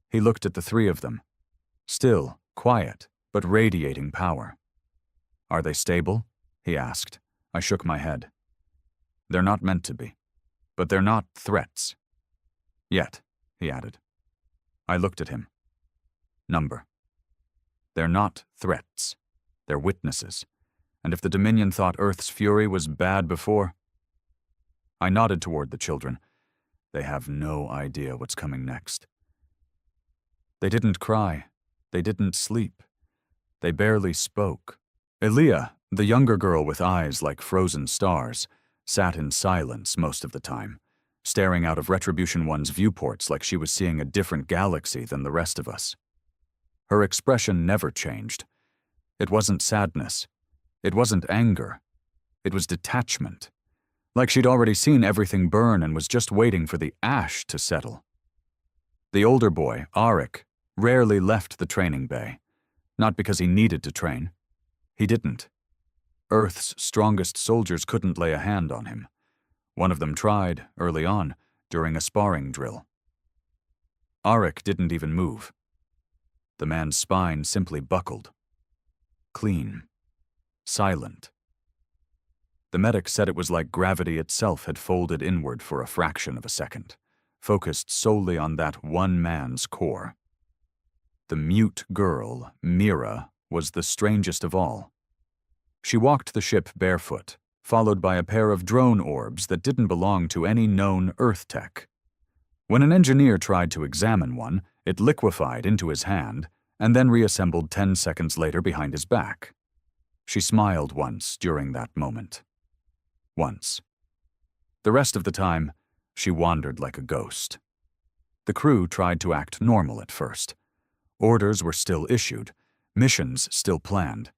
He looked at the three of them. Still, quiet, but radiating power. "Are they stable?" he asked. I shook my head. "They're not meant to be. But they're not threats." "Yet," he added. I looked at him. Number. "They're not threats. They're witnesses. And if the Dominion thought Earth's fury was bad before..." I nodded toward the children. They have no idea what's coming next. They didn't cry. They didn't sleep. They barely spoke. Elia, the younger girl with eyes like frozen stars, sat in silence most of the time, staring out of Retribution 1's viewports like she was seeing a different galaxy than the rest of us. Her expression never changed. It wasn't sadness. It wasn't anger. It was detachment. Like she'd already seen everything burn and was just waiting for the ash to settle. The older boy, Arik, rarely left the training bay. Not because he needed to train. He didn't. Earth's strongest soldiers couldn't lay a hand on him. One of them tried, early on, during a sparring drill. Arik didn't even move. The man's spine simply buckled. Clean. Silent. The medic said it was like gravity itself had folded inward for a fraction of a second, focused solely on that one man's core. The mute girl, Mira, was the strangest of all. She walked the ship barefoot, followed by a pair of drone orbs that didn't belong to any known Earth tech. When an engineer tried to examine one, it liquefied into his hand and then reassembled 10 seconds later behind his back. She smiled once during that moment. Once. The rest of the time, she wandered like a ghost. The crew tried to act normal at first. Orders were still issued, missions still planned.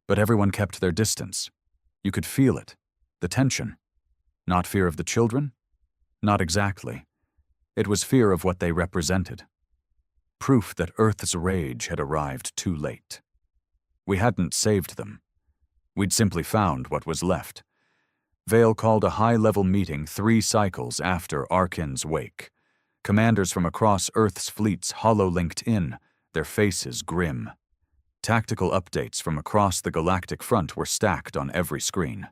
But everyone kept their distance. You could feel it, the tension. Not fear of the children? Not exactly. It was fear of what they represented. Proof that Earth's rage had arrived too late. We hadn't saved them. We'd simply found what was left. Vale called a high-level meeting 3 cycles after Arkin's wake. Commanders from across Earth's fleets holo-linked in, their faces grim. Tactical updates from across the galactic front were stacked on every screen.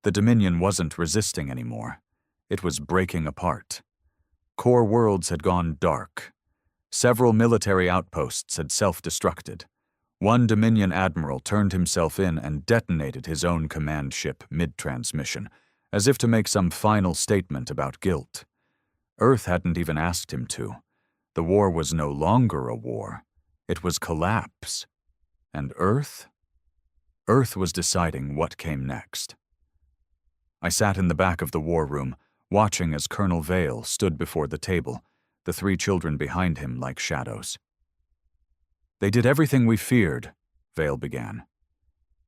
The Dominion wasn't resisting anymore. It was breaking apart. Core worlds had gone dark. Several military outposts had self-destructed. One Dominion admiral turned himself in and detonated his own command ship mid-transmission, as if to make some final statement about guilt. Earth hadn't even asked him to. The war was no longer a war. It was collapse. And Earth? Earth was deciding what came next. I sat in the back of the war room, watching as Colonel Vale stood before the table, the 3 children behind him like shadows. "They did everything we feared," Vale began.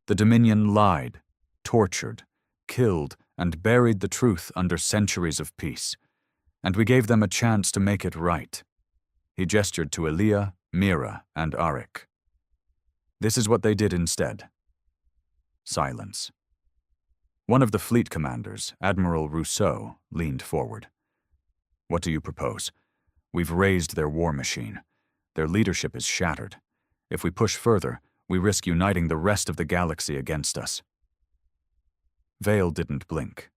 "The Dominion lied, tortured, killed, and buried the truth under centuries of peace. And we gave them a chance to make it right." He gestured to Elia, Mira, and Arik. "This is what they did instead." Silence. One of the fleet commanders, Admiral Rousseau, leaned forward. "What do you propose? We've raised their war machine. Their leadership is shattered. If we push further, we risk uniting the rest of the galaxy against us." Vale didn't blink.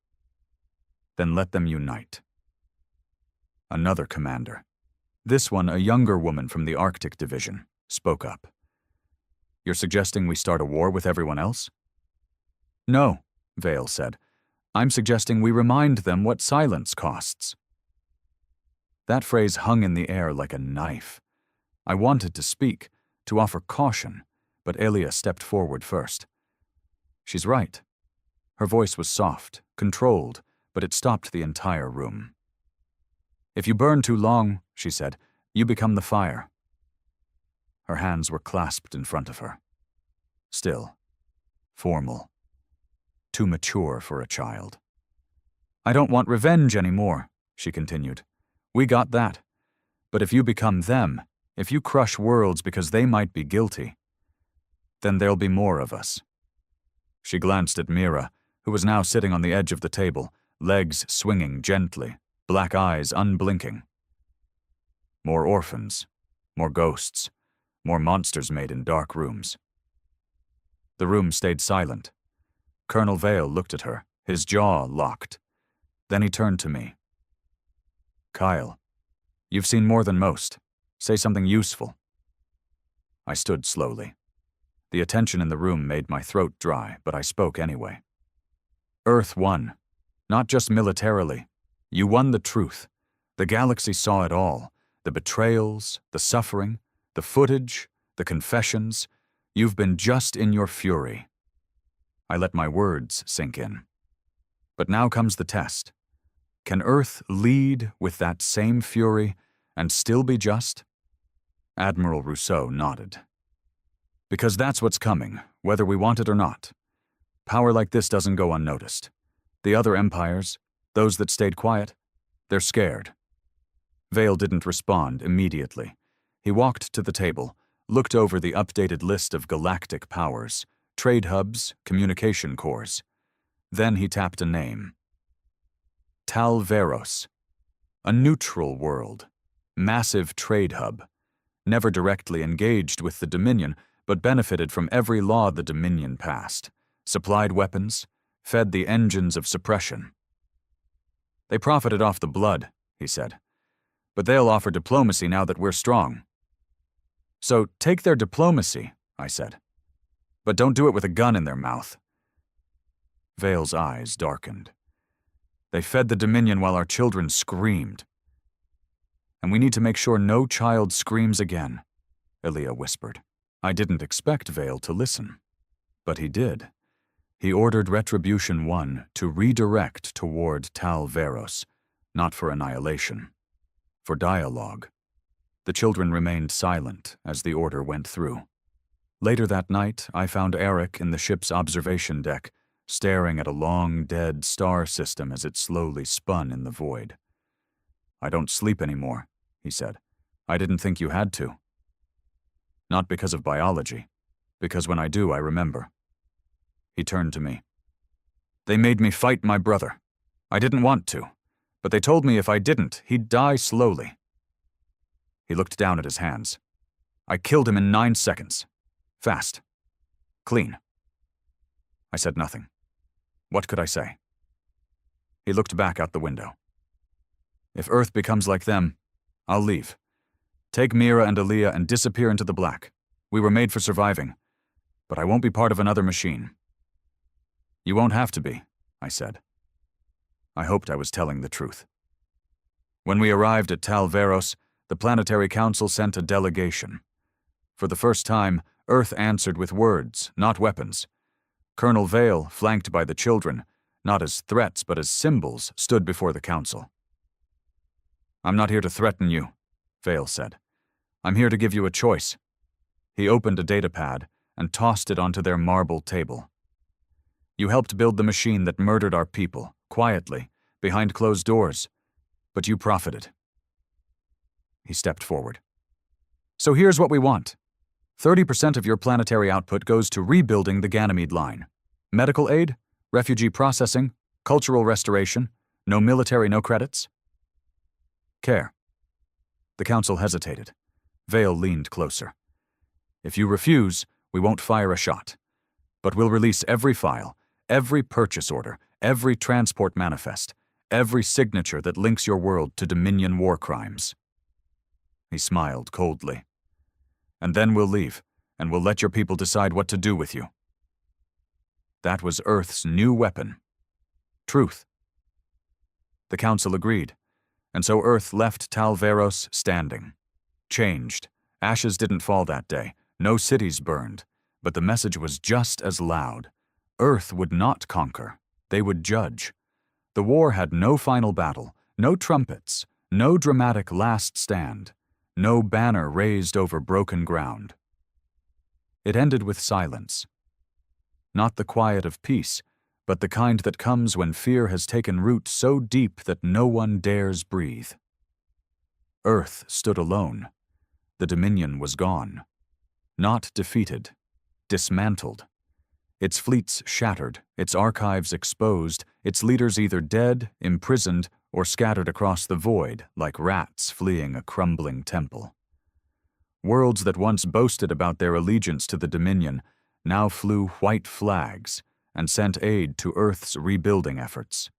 "Then let them unite." Another commander, this one a younger woman from the Arctic Division, spoke up. "You're suggesting we start a war with everyone else?" "No," Vale said. "I'm suggesting we remind them what silence costs." That phrase hung in the air like a knife. I wanted to speak, to offer caution, but Elia stepped forward first. "She's right." Her voice was soft, controlled, but it stopped the entire room. "If you burn too long," she said, "you become the fire." Her hands were clasped in front of her. Still, formal. Too mature for a child. "I don't want revenge anymore," she continued. "We got that. But if you become them, if you crush worlds because they might be guilty, then there'll be more of us." She glanced at Mira, who was now sitting on the edge of the table, legs swinging gently, black eyes unblinking. More orphans, more ghosts, more monsters made in dark rooms. The room stayed silent. Colonel Vale looked at her, his jaw locked. Then he turned to me. "Kyle, you've seen more than most. Say something useful." I stood slowly. The attention in the room made my throat dry, but I spoke anyway. "Earth won. Not just militarily. You won the truth. The galaxy saw it all. The betrayals, the suffering, the footage, the confessions. You've been just in your fury." I let my words sink in. But now comes the test. Can Earth lead with that same fury and still be just? Admiral Rousseau nodded. "Because that's what's coming, whether we want it or not. Power like this doesn't go unnoticed. The other empires, those that stayed quiet, they're scared." Vale didn't respond immediately. He walked to the table, looked over the updated list of galactic powers, trade hubs, communication cores. Then he tapped a name. Tal Veros. A neutral world. Massive trade hub. Never directly engaged with the Dominion, but benefited from every law the Dominion passed. Supplied weapons, fed the engines of suppression. "They profited off the blood," he said. "But they'll offer diplomacy now that we're strong." "So take their diplomacy," I said. "But don't do it with a gun in their mouth." Vale's eyes darkened. "They fed the Dominion while our children screamed. And we need to make sure no child screams again," Elia whispered. I didn't expect Vale to listen. But he did. He ordered Retribution 1 to redirect toward Tal Veros, not for annihilation, for dialogue. The children remained silent as the order went through. Later that night, I found Eric in the ship's observation deck, staring at a long, dead star system as it slowly spun in the void. "I don't sleep anymore," he said. "I didn't think you had to." "Not because of biology, because when I do, I remember." He turned to me. They made me fight my brother. I didn't want to, but they told me if I didn't, he'd die slowly. He looked down at his hands. I killed him in 9 seconds. Fast. Clean. I said nothing. What could I say? He looked back out the window. If Earth becomes like them, I'll leave. Take Mira and Aaliyah and disappear into the black. We were made for surviving, but I won't be part of another machine. You won't have to be, I said. I hoped I was telling the truth. When we arrived at Tal Veros, the Planetary Council sent a delegation. For the first time, Earth answered with words, not weapons. Colonel Vale, flanked by the children, not as threats but as symbols, stood before the council. I'm not here to threaten you, Vale said. I'm here to give you a choice. He opened a datapad and tossed it onto their marble table. You helped build the machine that murdered our people, quietly, behind closed doors, but you profited. He stepped forward. So here's what we want. 30% of your planetary output goes to rebuilding the Ganymede line. Medical aid, refugee processing, cultural restoration, no military, no credits. Care. The council hesitated. Vale leaned closer. If you refuse, we won't fire a shot. But we'll release every file, every purchase order, every transport manifest, every signature that links your world to Dominion war crimes. He smiled coldly. And then we'll leave, and we'll let your people decide what to do with you. That was Earth's new weapon. Truth. The council agreed, and so Earth left Tal Veros standing. Changed. Ashes didn't fall that day. No cities burned. But the message was just as loud. Earth would not conquer. They would judge. The war had no final battle, no trumpets, no dramatic last stand, no banner raised over broken ground. It ended with silence. Not the quiet of peace, but the kind that comes when fear has taken root so deep that no one dares breathe. Earth stood alone. The Dominion was gone. Not defeated. Dismantled. Its fleets shattered, its archives exposed, its leaders either dead, imprisoned, or scattered across the void like rats fleeing a crumbling temple. Worlds that once boasted about their allegiance to the Dominion now flew white flags and sent aid to Earth's rebuilding efforts.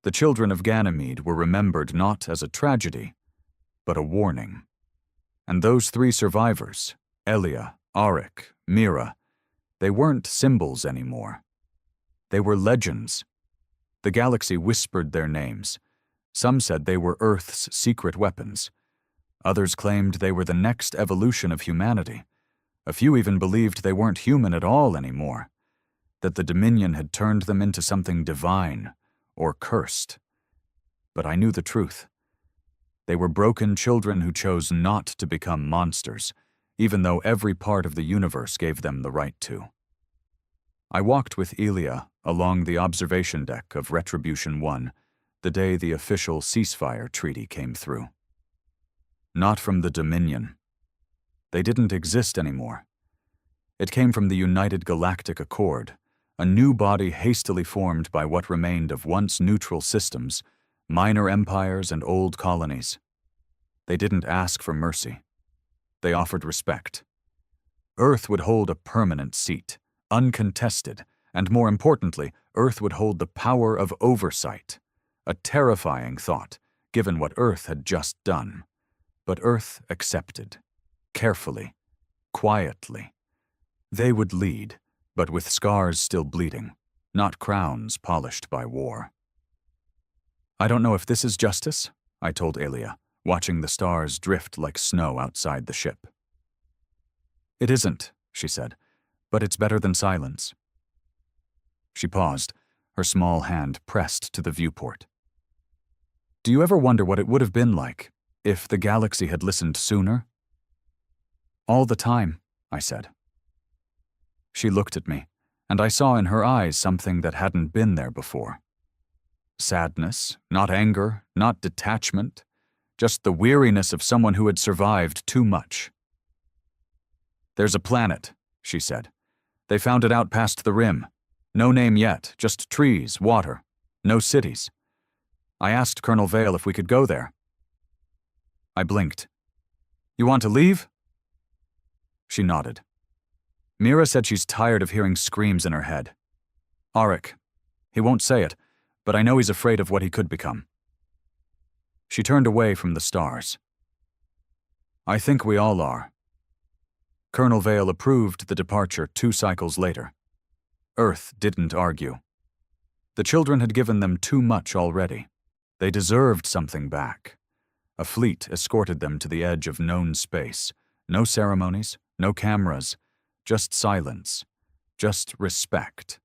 The children of Ganymede were remembered not as a tragedy, but a warning. And those 3 survivors, Elia, Arik, Mira, they weren't symbols anymore. They were legends. The galaxy whispered their names. Some said they were Earth's secret weapons. Others claimed they were the next evolution of humanity. A few even believed they weren't human at all anymore, that the Dominion had turned them into something divine or cursed. But I knew the truth. They were broken children who chose not to become monsters, even though every part of the universe gave them the right to. I walked with Elia along the observation deck of Retribution 1 the day the official ceasefire treaty came through. Not from the Dominion. They didn't exist anymore. It came from the United Galactic Accord, a new body hastily formed by what remained of once neutral systems, minor empires and old colonies. They didn't ask for mercy. They offered respect. Earth would hold a permanent seat, uncontested, and more importantly, Earth would hold the power of oversight. A terrifying thought, given what Earth had just done. But Earth accepted. Carefully. Quietly. They would lead, but with scars still bleeding, not crowns polished by war. I don't know if this is justice, I told Elia, watching the stars drift like snow outside the ship. It isn't, she said, but it's better than silence. She paused, her small hand pressed to the viewport. Do you ever wonder what it would have been like if the galaxy had listened sooner? All the time, I said. She looked at me, and I saw in her eyes something that hadn't been there before. Sadness, not anger, not detachment, just the weariness of someone who had survived too much. There's a planet, she said. They found it out past the rim. No name yet, just trees, water, no cities. I asked Colonel Vale if we could go there. I blinked. You want to leave? She nodded. Mira said she's tired of hearing screams in her head. Auric. He won't say it, but I know he's afraid of what he could become. She turned away from the stars. I think we all are. Colonel Vale approved the departure 2 cycles later. Earth didn't argue. The children had given them too much already. They deserved something back. A fleet escorted them to the edge of known space. No ceremonies, no cameras, just silence, just respect.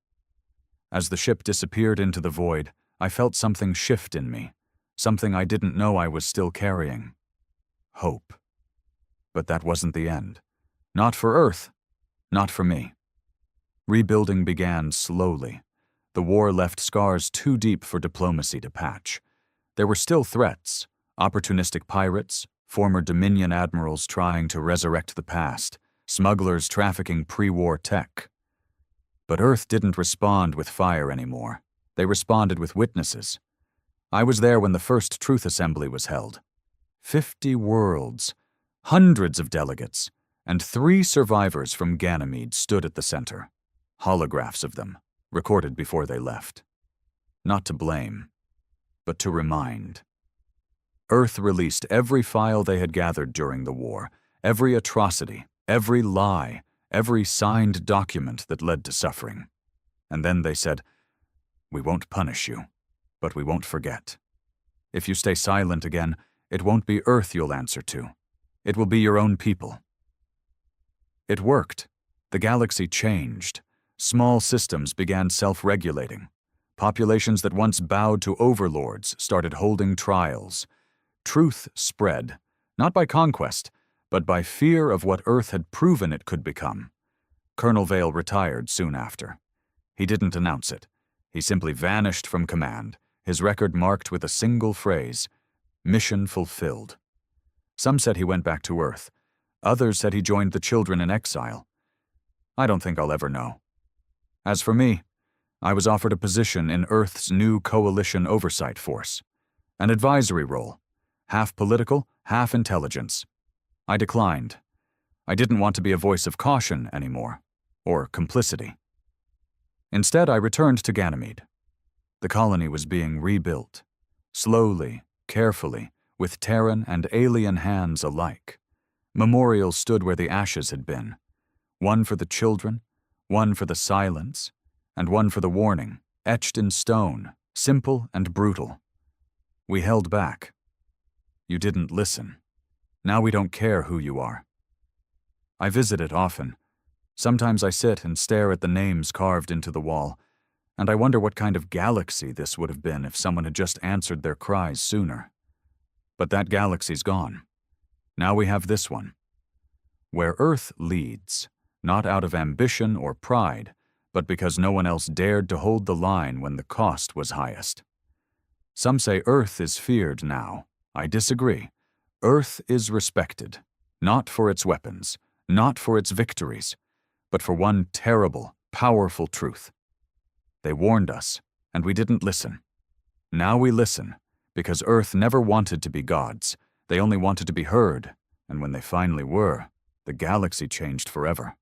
As the ship disappeared into the void, I felt something shift in me, something I didn't know I was still carrying. Hope. But that wasn't the end. Not for Earth, not for me. Rebuilding began slowly. The war left scars too deep for diplomacy to patch. There were still threats, opportunistic pirates, former Dominion admirals trying to resurrect the past, smugglers trafficking pre-war tech. But Earth didn't respond with fire anymore. They responded with witnesses. I was there when the first Truth Assembly was held. 50 worlds, hundreds of delegates, and 3 survivors from Ganymede stood at the center. Holographs of them, recorded before they left. Not to blame, but to remind. Earth released every file they had gathered during the war, every atrocity, every lie, every signed document that led to suffering. And then they said, "We won't punish you, but we won't forget. If you stay silent again, it won't be Earth you'll answer to. It will be your own people." It worked. The galaxy changed. Small systems began self-regulating. Populations that once bowed to overlords started holding trials. Truth spread, not by conquest, but by fear of what Earth had proven it could become. Colonel Vale retired soon after. He didn't announce it. He simply vanished from command, his record marked with a single phrase, "Mission fulfilled." Some said he went back to Earth. Others said he joined the children in exile. I don't think I'll ever know. As for me, I was offered a position in Earth's new coalition oversight force, an advisory role, half political, half intelligence. I declined. I didn't want to be a voice of caution anymore, or complicity. Instead, I returned to Ganymede. The colony was being rebuilt, slowly, carefully, with Terran and alien hands alike. Memorials stood where the ashes had been, one for the children, one for the silence, and one for the warning, etched in stone, simple and brutal. We held back. You didn't listen. Now we don't care who you are. I visit it often. Sometimes I sit and stare at the names carved into the wall, and I wonder what kind of galaxy this would have been if someone had just answered their cries sooner. But that galaxy's gone. Now we have this one. Where Earth leads, not out of ambition or pride, but because no one else dared to hold the line when the cost was highest. Some say Earth is feared now. I disagree. Earth is respected, not for its weapons, not for its victories, but for one terrible, powerful truth. They warned us, and we didn't listen. Now we listen, because Earth never wanted to be gods. They only wanted to be heard, and when they finally were, the galaxy changed forever.